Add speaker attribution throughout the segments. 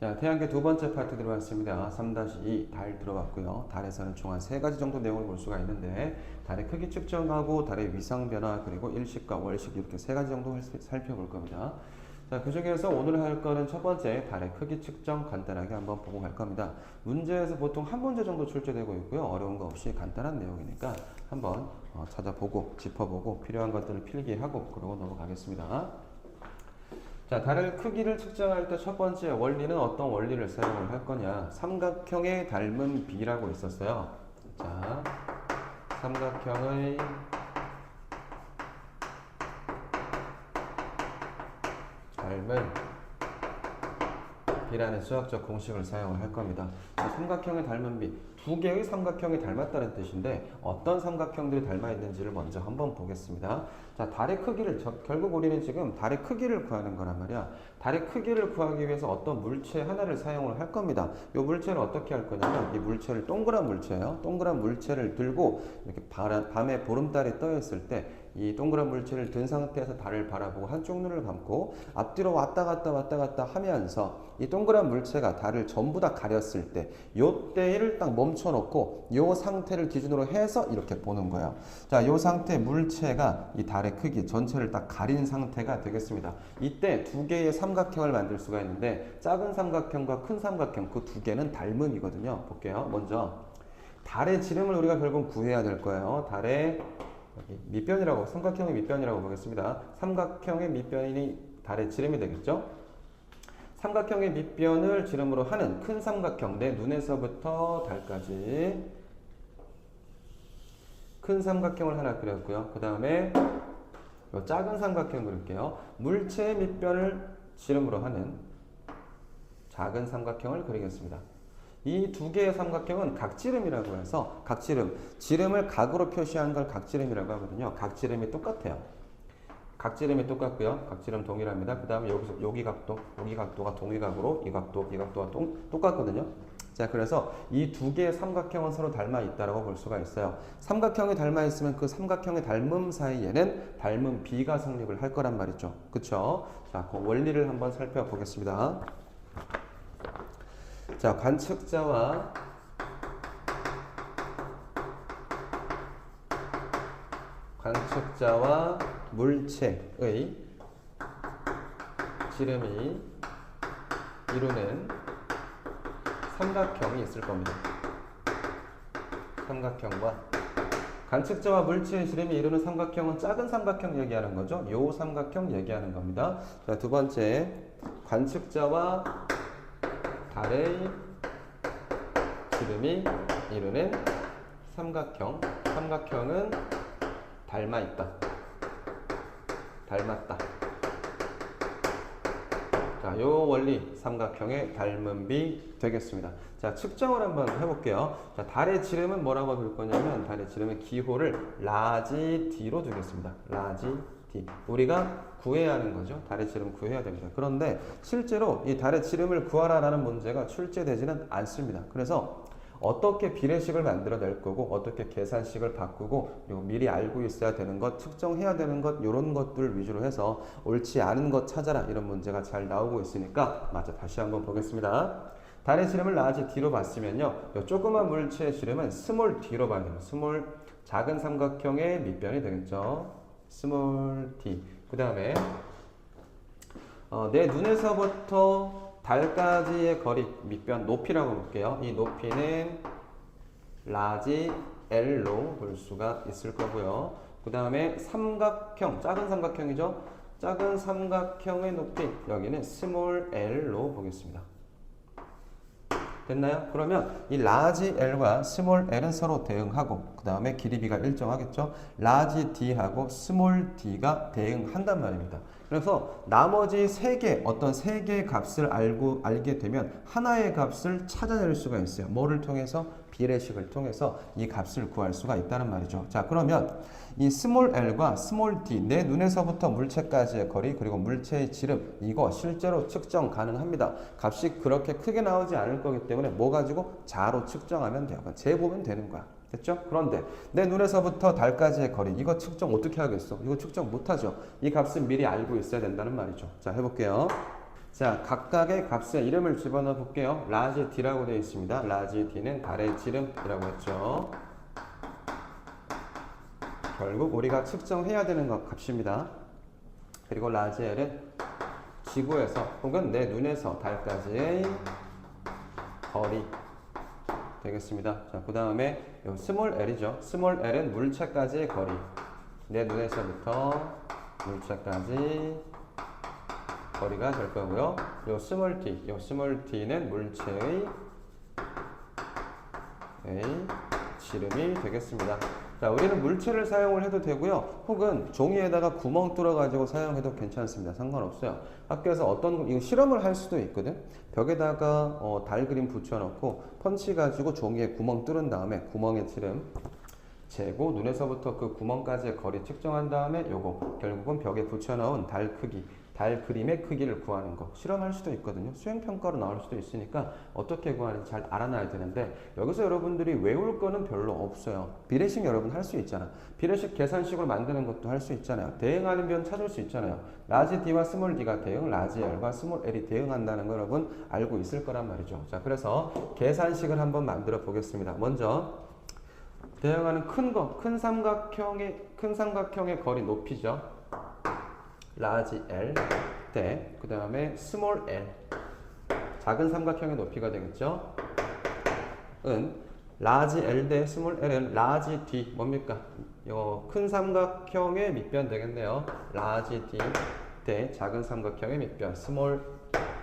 Speaker 1: 자, 태양계 두 번째 파트 들어왔습니다. 3-2 달 들어왔고요. 달에서는 총 한 세 가지 정도 내용을 볼 수가 있는데 달의 크기 측정하고 달의 위상 변화 그리고 일식과 월식 이렇게 세 가지 정도 살펴볼 겁니다. 자, 그 중에서 오늘 할 거는 첫 번째 달의 크기 측정 간단하게 한번 보고 갈 겁니다. 문제에서 보통 한 문제 정도 출제되고 있고요. 어려운 거 없이 간단한 내용이니까 한번 찾아보고 짚어보고 필요한 것들을 필기하고 그러고 넘어가겠습니다. 자, 달의 크기를 측정할 때 첫 번째 원리는 어떤 원리를 사용을 할 거냐? 삼각형의 닮은 비라고 있었어요. 자, 삼각형의 닮은 비라는 수학적 공식을 사용을 할 겁니다. 삼각형의 닮은 비, 두 개의 삼각형이 닮았다는 뜻인데 어떤 삼각형들이 닮아 있는지를 먼저 한번 보겠습니다. 자, 달의 크기를 결국 우리는 지금 달의 크기를 구하는 거란 말이야. 달의 크기를 구하기 위해서 어떤 물체 하나를 사용을 할 겁니다. 이 물체를 어떻게 할 거냐면 이 물체를 동그란 물체예요. 동그란 물체를 들고 이렇게 밤에 보름달이 떠 있을 때 이 동그란 물체를 든 상태에서 달을 바라보고 한쪽 눈을 감고 앞뒤로 왔다 갔다 하면서 이 동그란 물체가 달을 전부 다 가렸을 때 요때를 딱 멈춰 놓고 요 상태를 기준으로 해서 이렇게 보는 거예요. 자, 요 상태 물체가 이 달의 크기 전체를 딱 가린 상태가 되겠습니다. 이때 두 개의 삼각형을 만들 수가 있는데 작은 삼각형과 큰 삼각형 그 두 개는 닮음이거든요. 볼게요. 먼저 달의 지름을 우리가 결국 구해야 될 거예요. 달의 밑변이라고, 삼각형의 밑변이라고 보겠습니다. 삼각형의 밑변이 달의 지름이 되겠죠? 삼각형의 밑변을 지름으로 하는 큰 삼각형, 내 눈에서부터 달까지 큰 삼각형을 하나 그렸고요. 그 다음에 작은 삼각형 그릴게요. 물체의 밑변을 지름으로 하는 작은 삼각형을 그리겠습니다. 이 두 개의 삼각형은 각지름이라고 해서 각지름, 지름을 각으로 표시한 걸 각지름이라고 하거든요. 각지름이 똑같아요. 각지름이 똑같고요. 각지름 동일합니다. 그 다음에 여기 각도가 동일각으로 이 각도가 똑같거든요. 자, 그래서 이 두 개의 삼각형은 서로 닮아 있다고 볼 수가 있어요. 삼각형이 닮아 있으면 그 삼각형의 닮음 사이에는 닮음 비가 성립을 할 거란 말이죠. 그쵸? 자, 그 원리를 한번 살펴보겠습니다. 자, 관측자와 물체의 지름이 이루는 삼각형이 있을 겁니다. 삼각형과 관측자와 물체의 지름이 이루는 삼각형은 작은 삼각형 얘기하는 거죠. 요 삼각형 얘기하는 겁니다. 자, 두 번째 관측자와 달의 지름이 이루는 삼각형은 닮았다. 자, 요 원리 삼각형의 닮음비 되겠습니다. 자, 측정을 한번 해볼게요. 자, 달의 지름은 뭐라고 둘 거냐면 달의 지름의 기호를 라지 D로 두겠습니다. 라지 D. 우리가 구해야 하는 거죠. 달의 지름 구해야 됩니다. 그런데 실제로 이 달의 지름을 구하라라는 문제가 출제되지는 않습니다. 그래서 어떻게 비례식을 만들어낼 거고 어떻게 계산식을 바꾸고 그리고 미리 알고 있어야 되는 것, 측정해야 되는 것 이런 것들 위주로 해서 옳지 않은 것 찾아라 이런 문제가 잘 나오고 있으니까 맞아 다시 한번 보겠습니다. 달의 지름을 라지 D로 봤으면요. 이 조그만 물체의 지름은 스몰 D로 봐요. 스몰 작은 삼각형의 밑변이 되겠죠. 스몰 D. 그 다음에 내 눈에서부터 달까지의 거리 밑변 높이라고 볼게요. 이 높이는 라지 L로 볼 수가 있을 거고요. 그 다음에 삼각형, 작은 삼각형이죠. 작은 삼각형의 높이 여기는 스몰 L로 보겠습니다. 됐나요? 그러면 이 라지 L과 스몰 L은 서로 대응하고 그 다음에 길이비가 일정하겠죠. 라지 D하고 스몰 D가 대응한단 말입니다. 그래서 나머지 어떤 세 개의 값을 알게 되면 하나의 값을 찾아낼 수가 있어요. 뭐를 통해서? 비례식을 통해서 이 값을 구할 수가 있다는 말이죠. 자, 그러면 이 스몰 L과 스몰 D, 내 눈에서부터 물체까지의 거리 그리고 물체의 지름 이거 실제로 측정 가능합니다. 값이 그렇게 크게 나오지 않을 거기 때문에 뭐 가지고? 자로 측정하면 돼요. 재보면 되는 거야. 됐죠? 그런데 내 눈에서부터 달까지의 거리 이거 측정 어떻게 하겠어? 이거 측정 못하죠. 이 값은 미리 알고 있어야 된다는 말이죠. 자, 해볼게요. 자, 각각의 값에 이름을 집어넣어 볼게요. 라지 D라고 되어 있습니다. 라지 D는 달의 지름이라고 했죠. 결국 우리가 측정해야 되는 것 값입니다. 그리고 라지 L은 지구에서 혹은 내 눈에서 달까지의 거리 되겠습니다. 자, 그 다음에 스몰 L이죠. 스몰 L은 물체까지의 거리. 내 눈에서부터 물체까지 거리가 될 거고요. 요 스몰 T는 물체의 지름이 되겠습니다. 자, 우리는 물체를 사용을 해도 되고요. 혹은 종이에다가 구멍 뚫어가지고 사용해도 괜찮습니다. 상관없어요. 학교에서 이거 실험을 할 수도 있거든. 벽에다가 달 그림 붙여놓고 펀치 가지고 종이에 구멍 뚫은 다음에 구멍의 지름 재고 눈에서부터 그 구멍까지의 거리 측정한 다음에 요거 결국은 벽에 붙여놓은 달 크기, 달 그림의 크기를 구하는 거 실험할 수도 있거든요. 수행평가로 나올 수도 있으니까 어떻게 구하는지 잘 알아놔야 되는데 여기서 여러분들이 외울 거는 별로 없어요. 비례식 여러분 할 수 있잖아. 비례식 계산식으로 만드는 것도 할 수 있잖아요. 대응하는 변 찾을 수 있잖아요. 라지 D와 스몰 D가 대응, 라지 L과 스몰 L이 대응한다는 거 여러분 알고 있을 거란 말이죠. 자, 그래서 계산식을 한번 만들어 보겠습니다. 먼저 대응하는 큰 삼각형의 거리 높이죠. 라지 L 대 그 다음에 스몰 L 작은 삼각형의 높이가 되겠죠. 라지 L 대 스몰 L은 라지 D 뭡니까? 큰 삼각형의 밑변 되겠네요. 라지 D 대 작은 삼각형의 밑변 스몰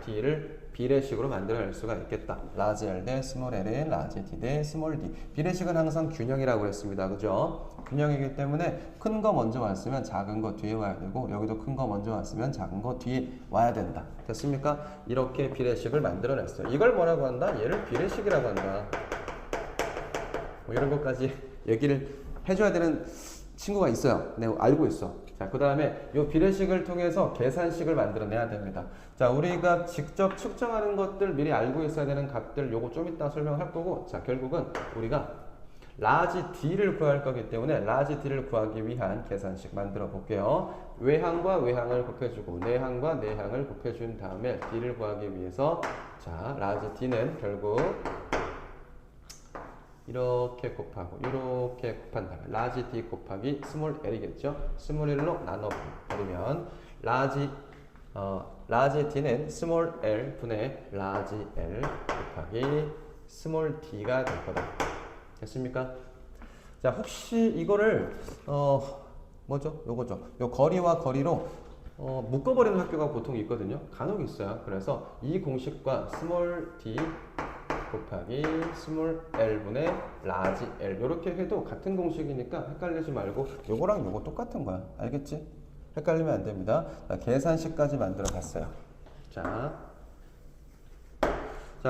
Speaker 1: D를 비례식으로 만들어낼 수가 있겠다. 라지 L 대 스몰 L은 라지 D 대 스몰 D. 비례식은 항상 균형이라고 했습니다. 그죠? 균형이기 때문에 큰 거 먼저 왔으면 작은 거 뒤에 와야 되고 여기도 큰 거 먼저 왔으면 작은 거 뒤에 와야 된다. 됐습니까? 이렇게 비례식을 만들어냈어요. 이걸 뭐라고 한다? 얘를 비례식이라고 한다. 뭐 이런 것까지 얘기를 해줘야 되는 친구가 있어요. 내가 알고 있어. 자, 그 다음에 이 비례식을 통해서 계산식을 만들어내야 됩니다. 자, 우리가 직접 측정하는 것들 미리 알고 있어야 되는 값들 요거 좀 이따 설명할 거고, 자, 결국은 우리가 라지 D를 구할 거기 때문에 라지 D를 구하기 위한 계산식 만들어 볼게요. 외항과 외항을 곱해주고 내항과 내항을 곱해준 다음에 D를 구하기 위해서 자, 라지 D는 결국 이렇게 곱하고 이렇게 곱한 다음에 라지 D 곱하기 스몰 L이겠죠. 스몰 L로 나눠버리면 라지 D는 스몰 L 분의 라지 L 곱하기 스몰 D가 될 거다. 됐습니까? 자, 혹시 이거를 뭐죠? 요거죠. 요 거리와 거리로 묶어버리는 학교가 보통 있거든요. 간혹 있어요. 그래서 이 공식과 스몰 D 곱하기 스몰 L분의 라지 L 이렇게 해도 같은 공식이니까 헷갈리지 말고 요거랑 요거 똑같은 거야. 알겠지? 헷갈리면 안 됩니다. 자, 계산식까지 만들어 봤어요. 자,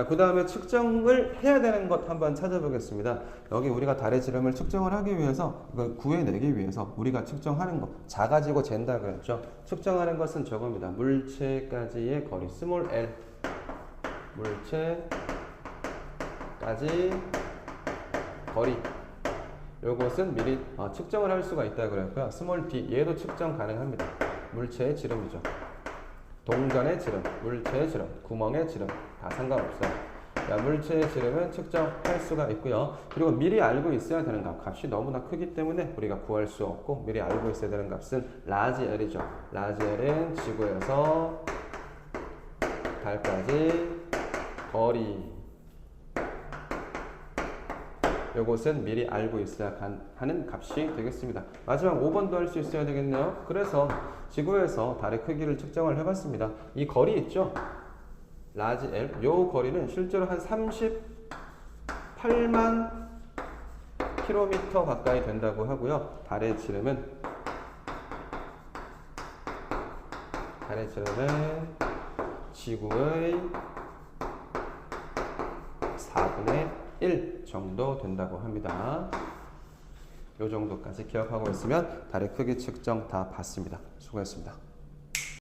Speaker 1: 그 다음에 측정을 해야 되는 것 한번 찾아보겠습니다. 여기 우리가 달의 지름을 측정을 하기 위해서, 이걸 구해내기 위해서 우리가 측정하는 것, 작아지고 잰다 그랬죠. 측정하는 것은 저겁니다. 물체까지의 거리, 스몰 L. 물체까지 거리. 요것은 미리 측정을 할 수가 있다고 그랬고요. 스몰 D, 얘도 측정 가능합니다. 물체의 지름이죠. 동전의 지름, 물체의 지름, 구멍의 지름 다 상관없어요. 자, 물체의 지름은 측정할 수가 있고요. 그리고 미리 알고 있어야 되는 값이 너무나 크기 때문에 우리가 구할 수 없고 미리 알고 있어야 되는 값은 라지 L이죠. 라지 L은 지구에서 달까지 거리. 요것은 미리 알고 있어야 하는 값이 되겠습니다. 마지막 5번도 할 수 있어야 되겠네요. 그래서 지구에서 달의 크기를 측정을 해봤습니다. 이 거리 있죠? 라지 L. 요 거리는 실제로 한 38만 킬로미터 가까이 된다고 하고요. 달의 지름은 지구의 4분의 1 정도 된다고 합니다. 요 정도까지 기억하고 있으면 달의 크기 측정 다 봤습니다. 수고했습니다.